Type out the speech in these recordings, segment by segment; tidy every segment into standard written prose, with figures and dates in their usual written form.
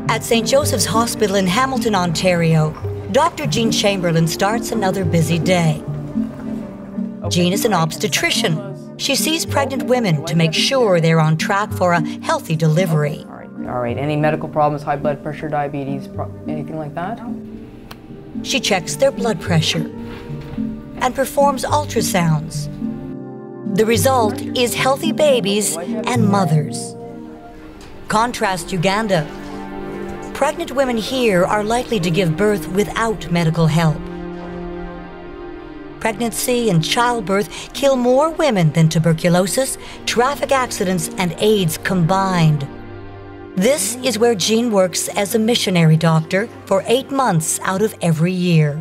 At St. Joseph's Hospital in Hamilton, Ontario, Dr. Jean Chamberlain starts another busy day. Jean is an obstetrician. She sees pregnant women to make sure they're on track for a healthy delivery. All right. Any medical problems, high blood pressure, diabetes, anything like that? She checks their blood pressure and performs ultrasounds. The result is healthy babies and mothers. Contrast Uganda. Pregnant women here are likely to give birth without medical help. Pregnancy and childbirth kill more women than tuberculosis, traffic accidents, and AIDS combined. This is where Jean works as a missionary doctor for 8 months out of every year.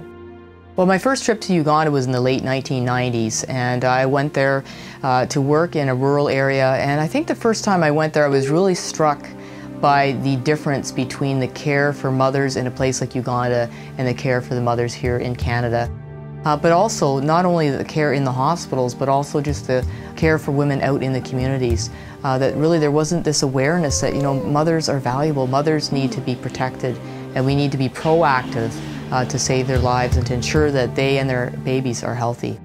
Well, my first trip to Uganda was in the late 1990s, and I went there to work in a rural area. And I think the first time I went there, I was really struck by the difference between the care for mothers in a place like Uganda and the care for the mothers here in Canada. But also, not only the care in the hospitals, but also just the care for women out in the communities. That really there wasn't this awareness that, mothers are valuable, mothers need to be protected, and we need to be proactive to save their lives and to ensure that they and their babies are healthy.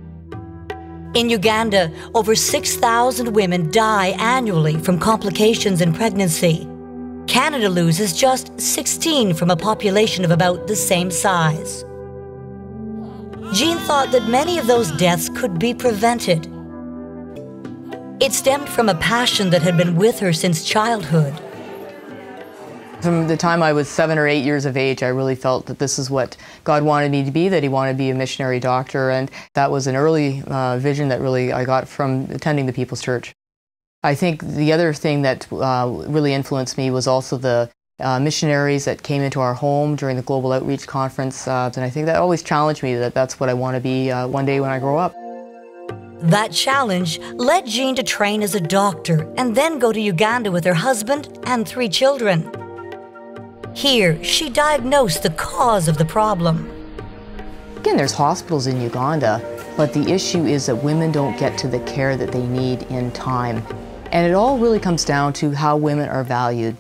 In Uganda, over 6,000 women die annually from complications in pregnancy. Canada loses just 16 from a population of about the same size. Jean thought that many of those deaths could be prevented. It stemmed from a passion that had been with her since childhood. From the time I was 7 or 8 years of age, I really felt that this is what God wanted me to be, that He wanted to be a missionary doctor, and that was an early vision that really I got from attending the People's Church. I think the other thing that really influenced me was also the missionaries that came into our home during the Global Outreach Conference, and I think that always challenged me that that's what I want to be one day when I grow up. That challenge led Jean to train as a doctor and then go to Uganda with her husband and 3 children. Here, she diagnosed the cause of the problem. Again, there's hospitals in Uganda, but the issue is that women don't get to the care that they need in time. And it all really comes down to how women are valued.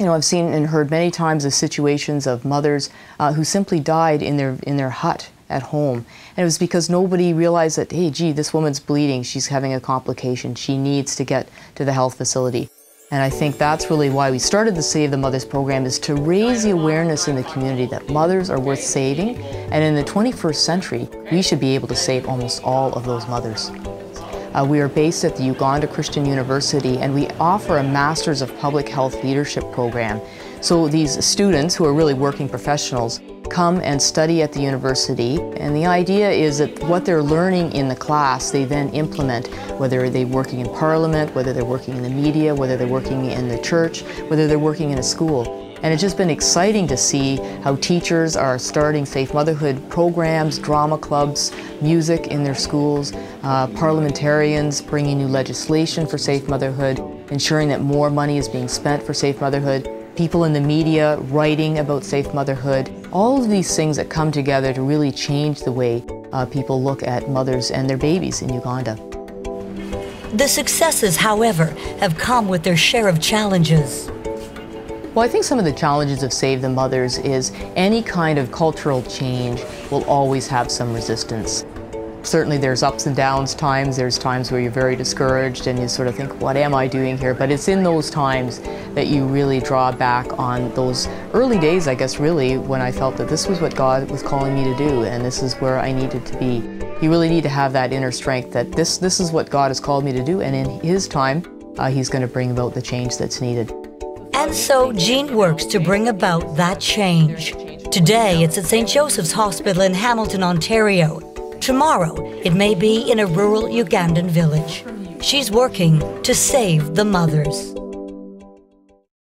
I've seen and heard many times of situations of mothers who simply died in their hut at home. And it was because nobody realized that, hey, gee, this woman's bleeding, she's having a complication, she needs to get to the health facility. And I think that's really why we started the Save the Mothers program, is to raise the awareness in the community that mothers are worth saving. And in the 21st century, we should be able to save almost all of those mothers. We are based at the Uganda Christian University, and we offer a Masters of Public Health Leadership program. So these students, who are really working professionals, come and study at the university, and the idea is that what they're learning in the class they then implement, whether they're working in Parliament, whether they're working in the media, whether they're working in the church, whether they're working in a school. And it's just been exciting to see how teachers are starting safe motherhood programs, drama clubs, music in their schools, parliamentarians bringing new legislation for safe motherhood, ensuring that more money is being spent for safe motherhood, people in the media writing about safe motherhood, all of these things that come together to really change the way people look at mothers and their babies in Uganda. The successes, however, have come with their share of challenges. Well, I think some of the challenges of Save the Mothers is any kind of cultural change will always have some resistance. Certainly there's ups and downs times, there's times where you're very discouraged and you sort of think, what am I doing here? But it's in those times that you really draw back on those early days, I guess, really, when I felt that this was what God was calling me to do and this is where I needed to be. You really need to have that inner strength that this is what God has called me to do, and in His time, He's going to bring about the change that's needed. And so Jean works to bring about that change. Today, it's at St. Joseph's Hospital in Hamilton, Ontario. Tomorrow, it may be in a rural Ugandan village. She's working to save the mothers.